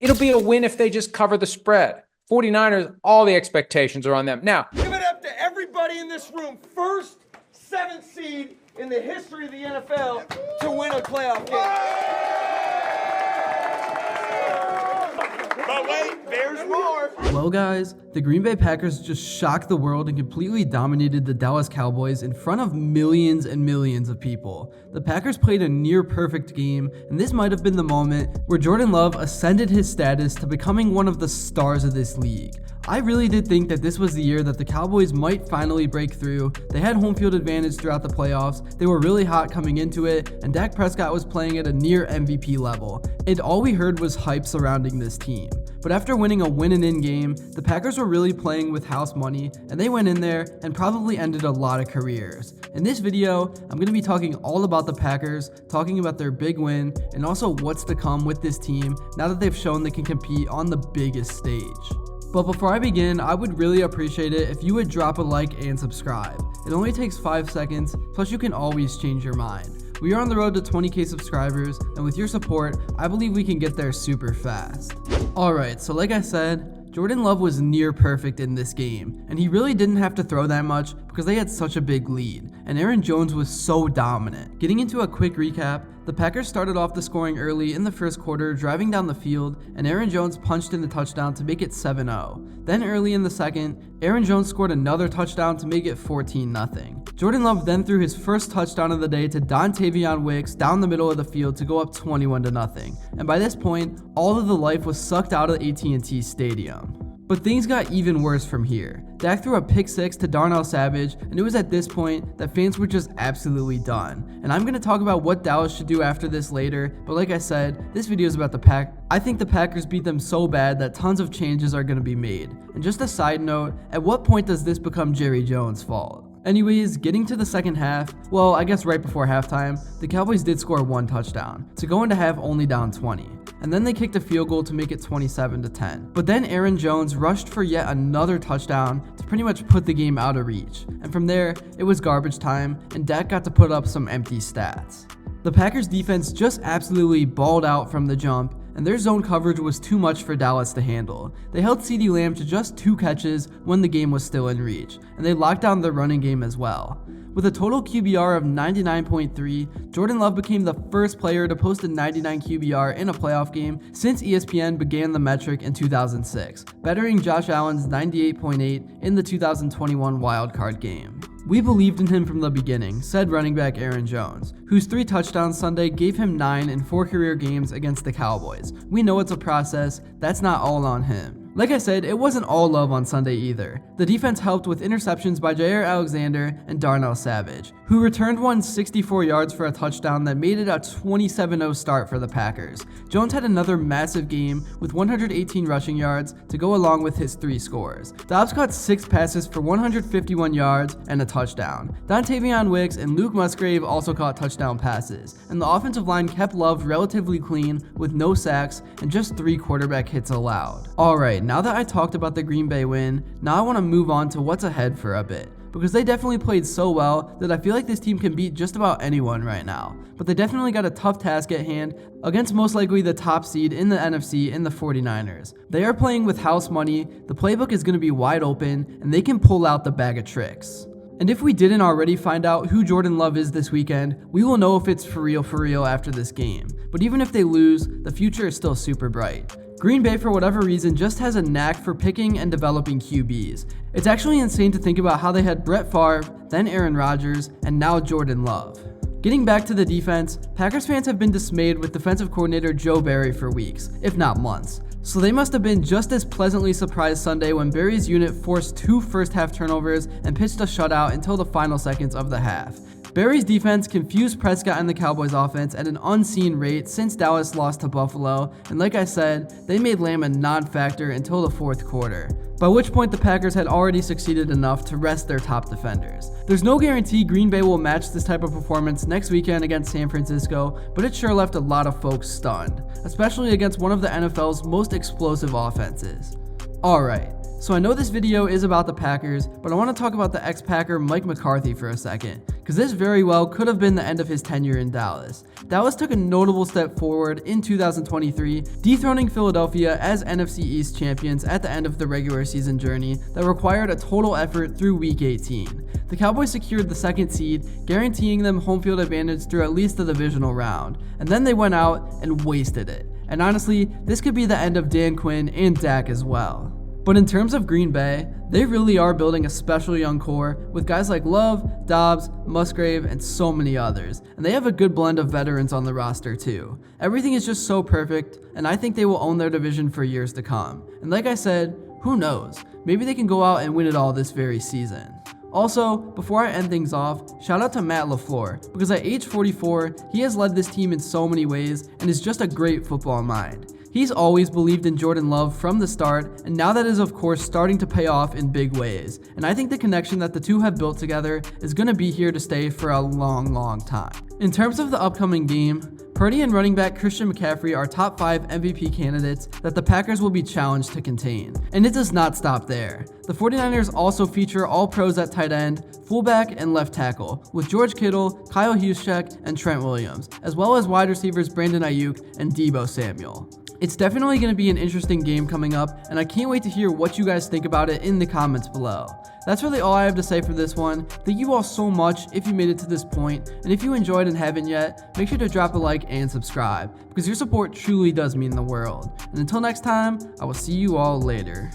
It'll be a win if they just cover the spread. 49ers, all the expectations are on them. Now, give it up to everybody in this room. First 7th seed in the history of the NFL to win a playoff game. But wait, there's more. Well guys, the Green Bay Packers just shocked the world and completely dominated the Dallas Cowboys in front of millions and millions of people. The Packers played a near perfect game, and this might have been the moment where Jordan Love ascended his status to becoming one of the stars of this league. I really did think that this was the year that the Cowboys might finally break through. They had home field advantage throughout the playoffs, they were really hot coming into it, and Dak Prescott was playing at a near MVP level, and all we heard was hype surrounding this team. But after winning a win-and-in game, the Packers were really playing with house money, and they went in there and probably ended a lot of careers. In this video, I'm going to be talking all about the Packers, talking about their big win, and also what's to come with this team now that they've shown they can compete on the biggest stage. But before I begin, I would really appreciate it if you would drop a like and subscribe. It only takes 5 seconds, plus you can always change your mind. We are on the road to 20k subscribers, and with your support, I believe we can get there super fast. Alright, so like I said, Jordan Love was near perfect in this game, and he really didn't have to throw that much because they had such a big lead, and Aaron Jones was so dominant. Getting into a quick recap, the Packers started off the scoring early in the first quarter, driving down the field, and Aaron Jones punched in the touchdown to make it 7-0. Then early in the second, Aaron Jones scored another touchdown to make it 14-0. Jordan Love then threw his first touchdown of the day to Dontayvion Wicks down the middle of the field to go up 21-0. And by this point, all of the life was sucked out of AT&T Stadium. But things got even worse from here. Dak threw a pick six to Darnell Savage, and it was at this point that fans were just absolutely done. And I'm going to talk about what Dallas should do after this later, but like I said, this video is about the Pack. I think the Packers beat them so bad that tons of changes are going to be made. And just a side note, at what point does this become Jerry Jones' fault? Anyways, getting to the second half, well, I guess right before halftime, the Cowboys did score one touchdown, to go into half only down 20. And then they kicked a field goal to make it 27-10. But then Aaron Jones rushed for yet another touchdown to pretty much put the game out of reach. And from there, it was garbage time, and Dak got to put up some empty stats. The Packers defense just absolutely balled out from the jump, and their zone coverage was too much for Dallas to handle. They held CeeDee Lamb to just 2 catches when the game was still in reach, and they locked down the running game as well. With a total QBR of 99.3, Jordan Love became the first player to post a 99 QBR in a playoff game since ESPN began the metric in 2006, bettering Josh Allen's 98.8 in the 2021 wildcard game. We believed in him from the beginning, said running back Aaron Jones, whose 3 touchdowns Sunday gave him 9 in 4 career games against the Cowboys. We know it's a process, that's not all on him. Like I said, it wasn't all love on Sunday either. The defense helped with interceptions by Jair Alexander and Darnell Savage, who returned one 64 yards for a touchdown that made it a 27-0 start for the Packers. Jones had another massive game with 118 rushing yards to go along with his 3 scores. Doubs caught 6 passes for 151 yards and a touchdown. Dontayvion Wicks and Luke Musgrave also caught touchdown passes, and the offensive line kept Love relatively clean with no sacks and just 3 quarterback hits allowed. Alright, now that I talked about the Green Bay win, now I want to move on to what's ahead for a bit, because they definitely played so well that I feel like this team can beat just about anyone right now. But they definitely got a tough task at hand against most likely the top seed in the NFC in the 49ers. They are playing with house money, the playbook is going to be wide open, and they can pull out the bag of tricks. And if we didn't already find out who Jordan Love is this weekend, we will know if it's for real after this game. But even if they lose, the future is still super bright. Green Bay, for whatever reason, just has a knack for picking and developing QBs. It's actually insane to think about how they had Brett Favre, then Aaron Rodgers, and now Jordan Love. Getting back to the defense, Packers fans have been dismayed with defensive coordinator Joe Barry for weeks, if not months. So they must have been just as pleasantly surprised Sunday when Barry's unit forced 2 first-half turnovers and pitched a shutout until the final seconds of the half. Barry's defense confused Prescott and the Cowboys offense at an unseen rate since Dallas lost to Buffalo, and like I said, they made Lamb a non-factor until the 4th quarter, by which point the Packers had already succeeded enough to rest their top defenders. There's no guarantee Green Bay will match this type of performance next weekend against San Francisco, but it sure left a lot of folks stunned, especially against one of the NFL's most explosive offenses. Alright, So I know this video is about the Packers, but I want to talk about the ex-Packer Mike McCarthy for a second, because this very well could have been the end of his tenure in Dallas. Dallas took a notable step forward in 2023, dethroning Philadelphia as NFC East champions at the end of the regular season journey that required a total effort through Week 18. The Cowboys secured the second seed, guaranteeing them home field advantage through at least the divisional round, and then they went out and wasted it. And honestly, this could be the end of Dan Quinn and Dak as well. But in terms of Green Bay, they really are building a special young core with guys like Love, Doubs, Musgrave, and so many others. And they have a good blend of veterans on the roster too. Everything is just so perfect, and I think they will own their division for years to come. And like I said, who knows? Maybe they can go out and win it all this very season. Also, before I end things off, shout out to Matt LaFleur, because at age 44, he has led this team in so many ways and is just a great football mind. He's always believed in Jordan Love from the start, and now that is of course starting to pay off in big ways. And I think the connection that the two have built together is going to be here to stay for a long time. In terms of the upcoming game, Purdy and running back Christian McCaffrey are top 5 MVP candidates that the Packers will be challenged to contain. And it does not stop there. The 49ers also feature all pros at tight end, fullback, and left tackle, with George Kittle, Kyle Juszczyk, and Trent Williams, as well as wide receivers Brandon Ayuk and Deebo Samuel. It's definitely going to be an interesting game coming up, and I can't wait to hear what you guys think about it in the comments below. That's really all I have to say for this one. Thank you all so much if you made it to this point, and if you enjoyed and haven't yet, make sure to drop a like and subscribe, because your support truly does mean the world. And until next time, I will see you all later.